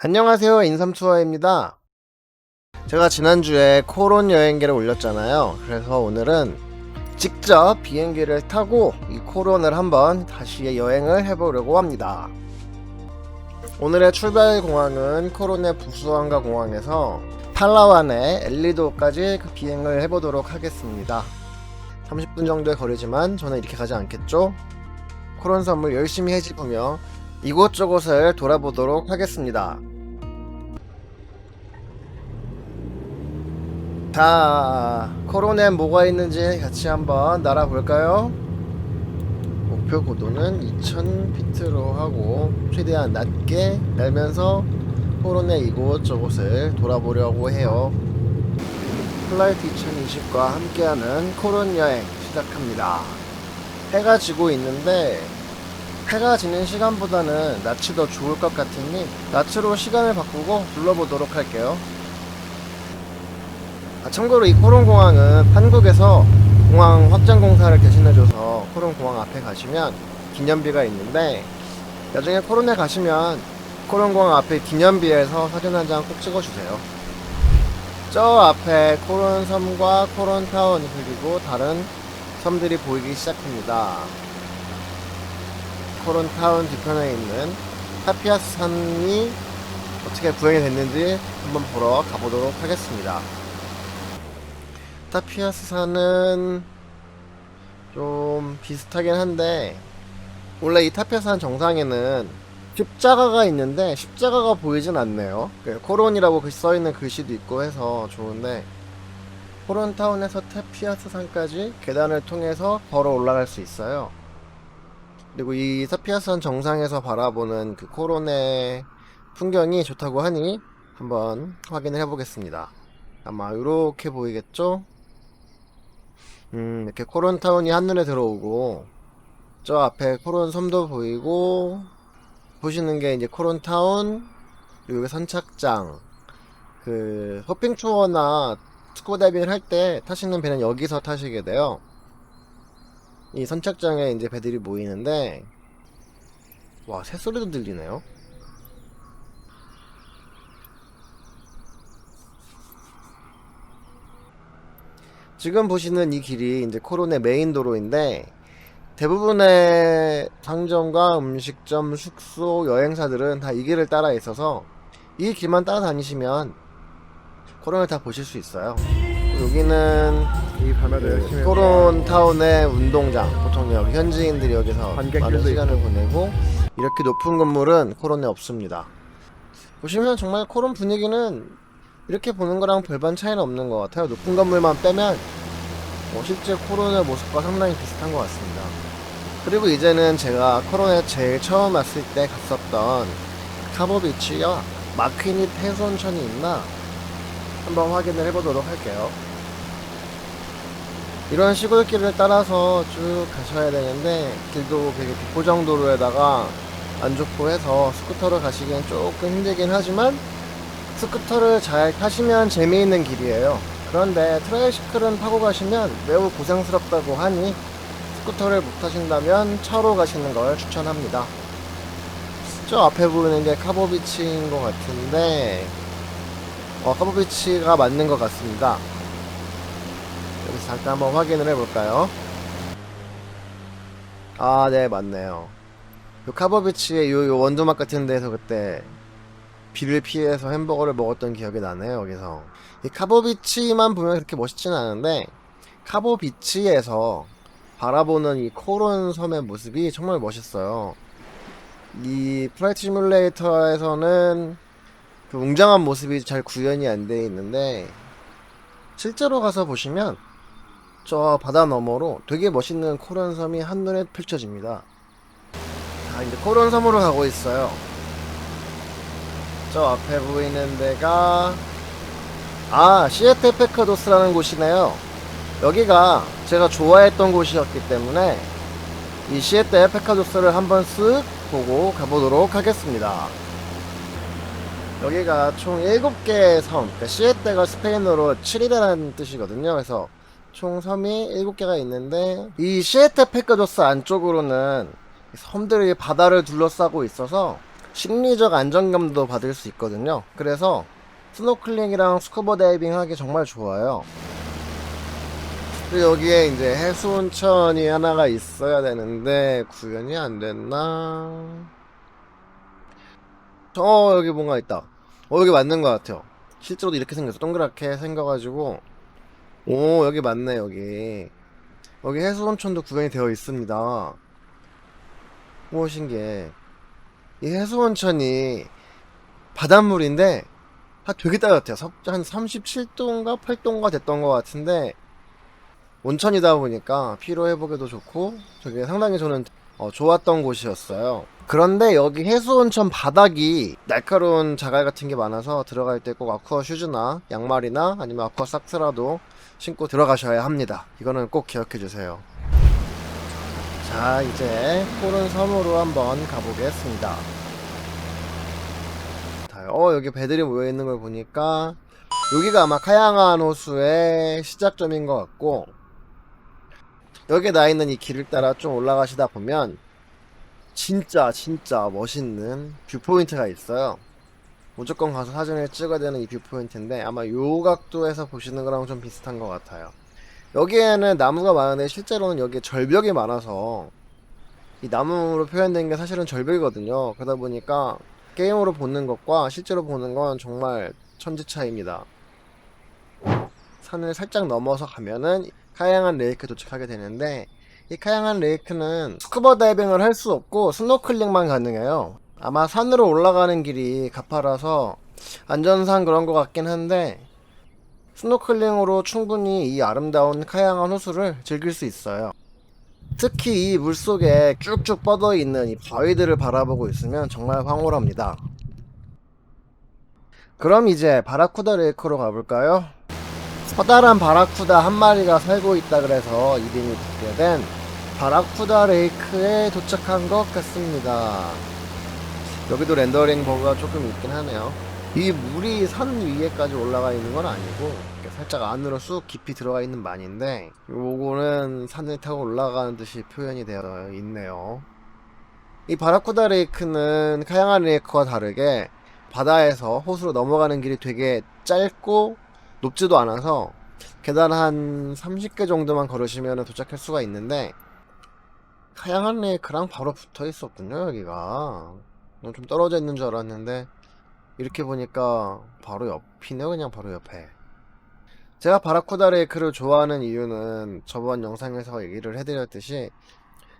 안녕하세요, 인삼투어입니다. 제가 지난주에 코론 여행기를 올렸잖아요. 그래서 오늘은 직접 비행기를 타고 이 코론을 한번 다시 여행을 해보려고 합니다. 오늘의 출발 공항은 코론의 부수항가 공항에서 팔라완의 엘리도까지 그 비행을 해보도록 하겠습니다. 30분 정도의 거리지만 저는 이렇게 가지 않겠죠? 코론 섬을 열심히 헤집으며 이곳저곳을 돌아보도록 하겠습니다. 자, 코론에 뭐가 있는지 같이 한번 날아볼까요? 목표 고도는 2000피트로 하고 최대한 낮게 날면서 코론의 이곳저곳을 돌아보려고 해요. 플라이트 2020과 함께하는 코론 여행 시작합니다. 해가 지고 있는데 해가 지는 시간보다는 낮이 더 좋을 것 같으니 낮으로 시간을 바꾸고 둘러보도록 할게요. 참고로 이 코론공항은 한국에서 공항 확장 공사를 대신해줘서 코론공항 앞에 가시면 기념비가 있는데 나중에 코론에 가시면 코론공항 앞에 기념비에서 사진 한 장 꼭 찍어주세요. 저 앞에 코론섬과 코론타운 그리고 다른 섬들이 보이기 시작합니다. 코론타운 뒤편에 있는 타피아스 산이 어떻게 구현이 됐는지 한번 보러 가보도록 하겠습니다. 타피아스 산은 좀 비슷하긴 한데 원래 이 타피아스 산 정상에는 십자가가 있는데 십자가가 보이진 않네요. 코론이라고 글씨 써있는 글씨도 있고 해서 좋은데 코론타운에서 타피아스 산까지 계단을 통해서 걸어 올라갈 수 있어요. 그리고 이 타피아스 산 정상에서 바라보는 그 코론의 풍경이 좋다고 하니 한번 확인을 해보겠습니다. 아마 이렇게 보이겠죠? 이렇게 코론타운이 한눈에 들어오고 저 앞에 코론 섬도 보이고 보시는 게 이제 코론타운 그리고 여기 선착장 그 호핑 투어나 스쿠버 다이빙을 할 때 타시는 배는 여기서 타시게 돼요. 이 선착장에 이제 배들이 모이는데 와 새소리도 들리네요. 지금 보시는 이 길이 이제 코론의 메인 도로인데 대부분의 상점과 음식점, 숙소, 여행사들은 다 이 길을 따라 있어서 이 길만 따라다니시면 코론을 다 보실 수 있어요. 여기는 그 코론 타운의 운동장. 보통 여기 현지인들이 여기서 많은 시간을 보내고 이렇게 높은 건물은 코론에 없습니다. 보시면 정말 코론 분위기는 이렇게 보는 거랑 별반 차이는 없는 것 같아요. 높은 건물만 빼면 실제 코론의 모습과 상당히 비슷한 것 같습니다. 그리고 이제는 제가 코론에 제일 처음 왔을 때 갔었던 카보비치와 마퀴닛 해수온천이 있나 한번 확인을 해보도록 할게요. 이런 시골길을 따라서 쭉 가셔야 되는데 길도 되게 비포장도로에다가 안 좋고 해서 스쿠터로 가시기엔 조금 힘들긴 하지만 스쿠터를 잘 타시면 재미있는 길이에요. 그런데 트라이시클은 타고 가시면 매우 고생스럽다고 하니 스쿠터를 못 타신다면 차로 가시는 걸 추천합니다. 저 앞에 보이는 게 카보비치인 것 같은데 카보비치가 맞는 것 같습니다. 여기서 잠깐 한번 확인을 해볼까요? 아, 네, 맞네요. 요 카보비치의 요 원두막 같은 데서 그때 비를 피해서 햄버거를 먹었던 기억이 나네요. 여기서 이 카보비치만 보면 그렇게 멋있진 않은데 카보비치에서 바라보는 이 코론 섬의 모습이 정말 멋있어요. 이 플라이트 시뮬레이터에서는 그 웅장한 모습이 잘 구현이 안 되어 있는데 실제로 가서 보시면 저 바다 너머로 되게 멋있는 코론 섬이 한눈에 펼쳐집니다. 자, 이제 코론 섬으로 가고 있어요. 저 앞에 보이는 데가 시에테 페카도스라는 곳이네요. 여기가 제가 좋아했던 곳이었기 때문에 이 시에테 페카도스를 한번 쓱 보고 가보도록 하겠습니다. 여기가 총 7개의 섬, 그러니까 시에테가 스페인어로 7이라는 뜻이거든요. 그래서 총 섬이 7개가 있는데 이 시에테 페카도스 안쪽으로는 섬들이 바다를 둘러싸고 있어서 심리적 안정감도 받을 수 있거든요. 그래서 스노클링이랑 스쿠버 다이빙 하기 정말 좋아요. 그리고 여기에 이제 해수온천이 하나가 있어야 되는데 구현이 안 됐나? 여기 뭔가 있다. 여기 맞는 것 같아요. 실제로도 이렇게 생겼어. 동그랗게 생겨가지고. 오, 여기 맞네. 여기 해수온천도 구현이 되어 있습니다. 오, 신기해. 이 해수온천이 바닷물인데 되게 따뜻해요. 한 37도인가 8도인가 됐던 것 같은데 온천이다 보니까 피로 회복에도 좋고 저게 상당히 저는 좋았던 곳이었어요. 그런데 여기 해수온천 바닥이 날카로운 자갈 같은 게 많아서 들어갈 때 꼭 아쿠아 슈즈나 양말이나 아니면 아쿠아 삭스라도 신고 들어가셔야 합니다. 이거는 꼭 기억해 주세요. 자, 이제 코른 섬으로 한번 가보겠습니다. 여기 배들이 모여있는 걸 보니까 여기가 아마 카양한 호수의 시작점인 것 같고, 여기에 나있는 이 길을 따라 좀 올라가시다 보면 진짜 멋있는 뷰포인트가 있어요. 무조건 가서 사진을 찍어야 되는 이 뷰포인트인데 아마 요 각도에서 보시는 거랑 좀 비슷한 것 같아요. 여기에는 나무가 많은데 실제로는 여기에 절벽이 많아서 이 나무로 표현된 게 사실은 절벽이거든요. 그러다 보니까 게임으로 보는 것과 실제로 보는 건 정말 천지 차이입니다. 산을 살짝 넘어서 가면은 카양한 레이크 도착하게 되는데, 이 카양한 레이크는 스쿠버 다이빙을 할 수 없고 스노클링만 가능해요. 아마 산으로 올라가는 길이 가파라서 안전상 그런 것 같긴 한데 스노클링으로 충분히 이 아름다운 카양한 호수를 즐길 수 있어요. 특히 이 물속에 쭉쭉 뻗어 있는 이 바위들을 바라보고 있으면 정말 황홀합니다. 그럼 이제 바라쿠다 레이크로 가볼까요? 커다란 바라쿠다 한 마리가 살고 있다 그래서 이름이 붙게 된 바라쿠다 레이크에 도착한 것 같습니다. 여기도 렌더링 버그가 조금 있긴 하네요. 이 물이 산 위에까지 올라가 있는 건 아니고 살짝 안으로 쑥 깊이 들어가 있는 만인데, 요거는 산을 타고 올라가는 듯이 표현이 되어 있네요. 이 바라쿠다 레이크는 카양한 레이크와 다르게 바다에서 호수로 넘어가는 길이 되게 짧고 높지도 않아서 계단 한 30개 정도만 걸으시면 도착할 수가 있는데, 카양한 레이크랑 바로 붙어 있었군요. 여기가 좀 떨어져 있는 줄 알았는데 이렇게 보니까 바로 옆이네요. 그냥 바로 옆에. 제가 바라쿠다 레이크를 좋아하는 이유는 저번 영상에서 얘기를 해드렸듯이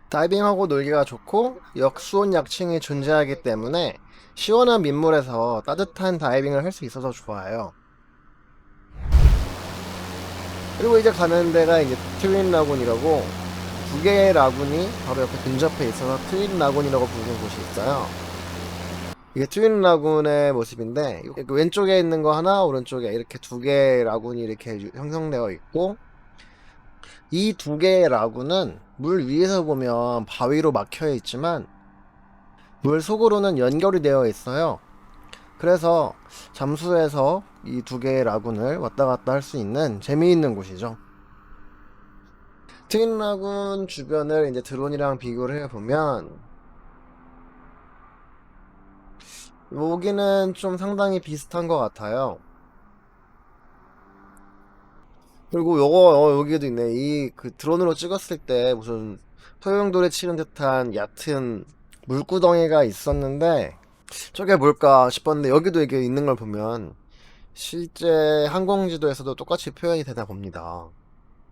다이빙하고 놀기가 좋고 역수온 약층이 존재하기 때문에 시원한 민물에서 따뜻한 다이빙을 할 수 있어서 좋아요. 그리고 이제 가는 데가 이제 트윈 라군이라고, 두 개의 라군이 바로 옆에 근접해 있어서 트윈 라군이라고 부르는 곳이 있어요. 이게 트윈 라군의 모습인데, 왼쪽에 있는 거 하나, 오른쪽에 이렇게 두 개의 라군이 이렇게 형성되어 있고, 이 두 개의 라군은 물 위에서 보면 바위로 막혀 있지만 물 속으로는 연결이 되어 있어요. 그래서 잠수해서 이 두 개의 라군을 왔다 갔다 할 수 있는 재미있는 곳이죠. 트윈 라군 주변을 이제 드론이랑 비교를 해보면 여기는 좀 상당히 비슷한 것 같아요. 그리고 여기도 있네. 이 드론으로 찍었을 때 무슨 소용돌이 치는 듯한 얕은 물구덩이가 있었는데 저게 뭘까 싶었는데, 여기도 이게 있는 걸 보면 실제 항공지도에서도 똑같이 표현이 되나 봅니다.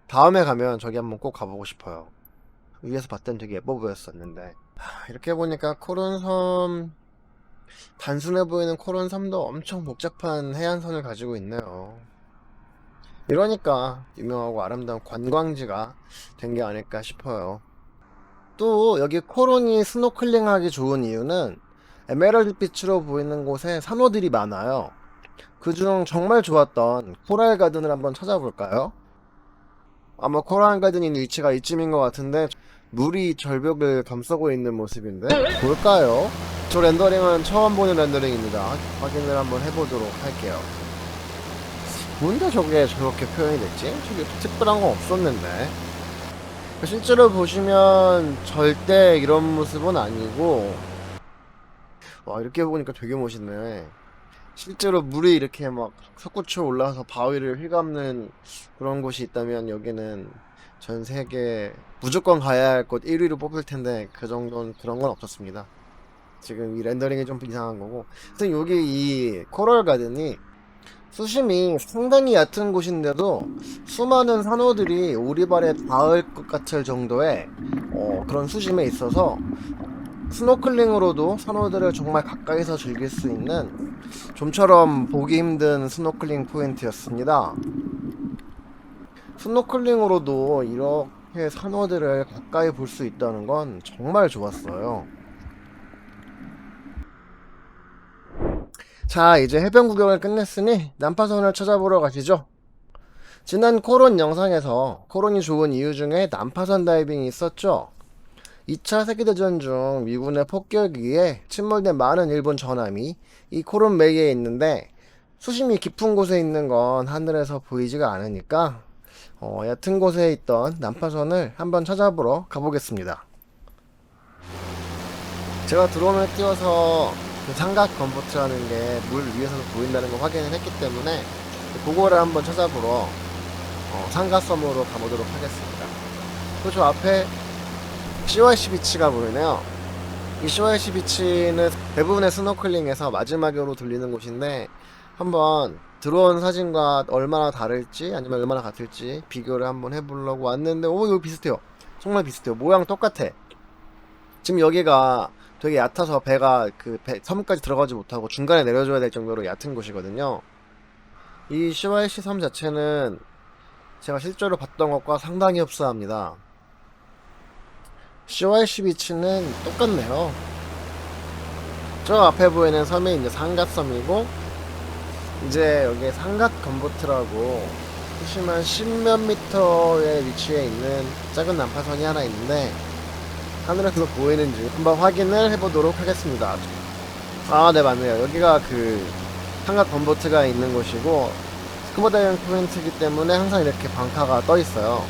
다음에 가면 저기 한번 꼭 가보고 싶어요. 위에서 봤더니 되게 예뻐 보였었는데. 이렇게 보니까 코른섬, 단순해 보이는 코른섬도 엄청 복잡한 해안선을 가지고 있네요. 이러니까 유명하고 아름다운 관광지가 된 게 아닐까 싶어요. 또 여기 코론이 스노클링 하기 좋은 이유는 에메랄드 빛으로 보이는 곳에 산호들이 많아요. 그중 정말 좋았던 코랄 가든을 한번 찾아볼까요? 아마 코랄 가든인 위치가 이쯤인 것 같은데 물이 절벽을 감싸고 있는 모습인데 볼까요? 저 렌더링은 처음 보는 렌더링입니다. 확인을 한번 해보도록 할게요. 뭔데 저게 저렇게 표현이 됐지? 저게 특별한 건 없었는데. 실제로 보시면 절대 이런 모습은 아니고 와, 이렇게 보니까 되게 멋있네. 실제로 물이 이렇게 막 솟구쳐 올라와서 바위를 휘감는 그런 곳이 있다면 여기는 전 세계 무조건 가야 할 곳 1위로 뽑힐 텐데 그 정도는 그런 건 없었습니다. 지금 이 렌더링이 좀 이상한 거고. 하여튼 여기 이 코럴 가든이 수심이 상당히 얕은 곳인데도 수많은 산호들이 오리발에 닿을 것 같을 정도의 그런 수심에 있어서 스노클링으로도 산호들을 정말 가까이서 즐길 수 있는 좀처럼 보기 힘든 스노클링 포인트였습니다. 스노클링으로도 이렇게 산호들을 가까이 볼 수 있다는 건 정말 좋았어요. 자, 이제 해변 구경을 끝냈으니 난파선을 찾아보러 가시죠. 지난 코론 영상에서 코론이 좋은 이유 중에 난파선 다이빙이 있었죠. 2차 세계대전 중 미군의 폭격기에 침몰된 많은 일본 전함이 이 코론 베이에 있는데 수심이 깊은 곳에 있는 건 하늘에서 보이지가 않으니까 얕은 곳에 있던 난파선을 한번 찾아보러 가보겠습니다. 제가 드론을 띄워서 그 삼각 건포트라는 게 물 위에서도 보인다는 걸 확인을 했기 때문에 그거를 한번 찾아보러 상가섬으로 가보도록 하겠습니다. 또 저 앞에 CYC 비치가 보이네요. 이 CYC 비치는 대부분의 스노클링에서 마지막으로 들리는 곳인데 한번 드론 사진과 얼마나 다를지 아니면 얼마나 같을지 비교를 한번 해보려고 왔는데 오, 이거 비슷해요. 정말 비슷해요. 모양 똑같아. 지금 여기가 되게 얕아서 배가 그 섬까지 들어가지 못하고 중간에 내려줘야 될 정도로 얕은 곳이거든요. 이 CYC 섬 자체는 제가 실제로 봤던 것과 상당히 흡사합니다. CYC 비치는 똑같네요. 저 앞에 보이는 섬이 이제 상갓섬이고 이제 여기 상갓 건보트라고 수심한 10몇 미터의 위치에 있는 작은 난파선이 하나 있는데 하늘에서 보이는지 한번 확인을 해보도록 하겠습니다. 아, 네, 맞네요. 여기가 그 상갓 건보트가 있는 곳이고 스쿠버 다이빙 포인트이기 때문에 항상 이렇게 방카가 떠 있어요.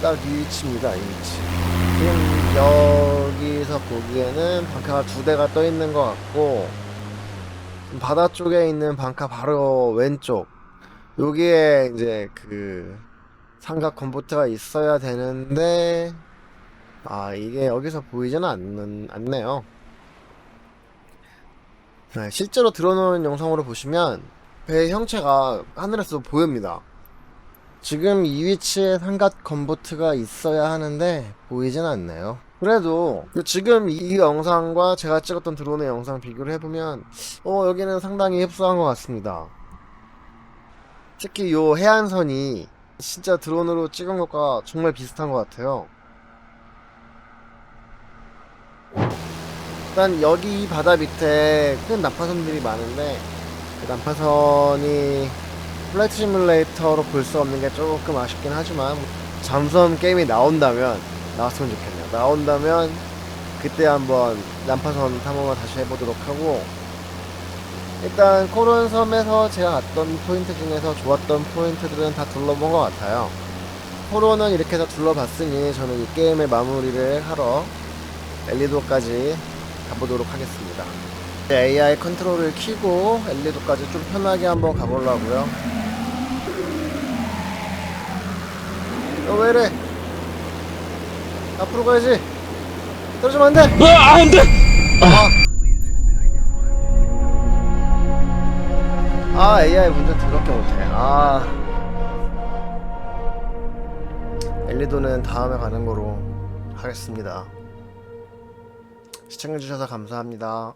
딱 이 위치입니다. 이 위치. 지금 여기서 보기에는 방카가 2대가 떠 있는 것 같고 바다 쪽에 있는 방카 바로 왼쪽 여기에 이제 그 삼각 건보트가 있어야 되는데 이게 여기서 보이지는 않네요. 네, 실제로 들어놓은 영상으로 보시면 배의 형체가 하늘에서 보입니다. 지금 이 위치에 삼각 건보트가 있어야 하는데 보이진 않네요. 그래도 지금 이 영상과 제가 찍었던 드론의 영상 비교를 해보면 여기는 상당히 흡사한 것 같습니다. 특히 요 해안선이 진짜 드론으로 찍은 것과 정말 비슷한 것 같아요. 일단 여기 이 바다 밑에 큰 난파선들이 많은데 그 난파선이 플라이트 시뮬레이터로 볼 수 없는 게 조금 아쉽긴 하지만 잠수함 게임이 나왔으면 좋겠네요. 나온다면 그때 한번 난파선 탐험을 다시 해보도록 하고 일단 코론 섬에서 제가 갔던 포인트 중에서 좋았던 포인트들은 다 둘러본 것 같아요. 코론은 이렇게 다 둘러봤으니 저는 이 게임의 마무리를 하러 엘리도까지 가보도록 하겠습니다. AI 컨트롤을 켜고 엘리도까지 좀 편하게 한번 가보려고요. 왜 이래? 앞으로 가야지. 떨어지면 안 돼. 안 돼! AI 운전 더럽게 못해. 엘리도는 다음에 가는 거로 하겠습니다. 시청해주셔서 감사합니다.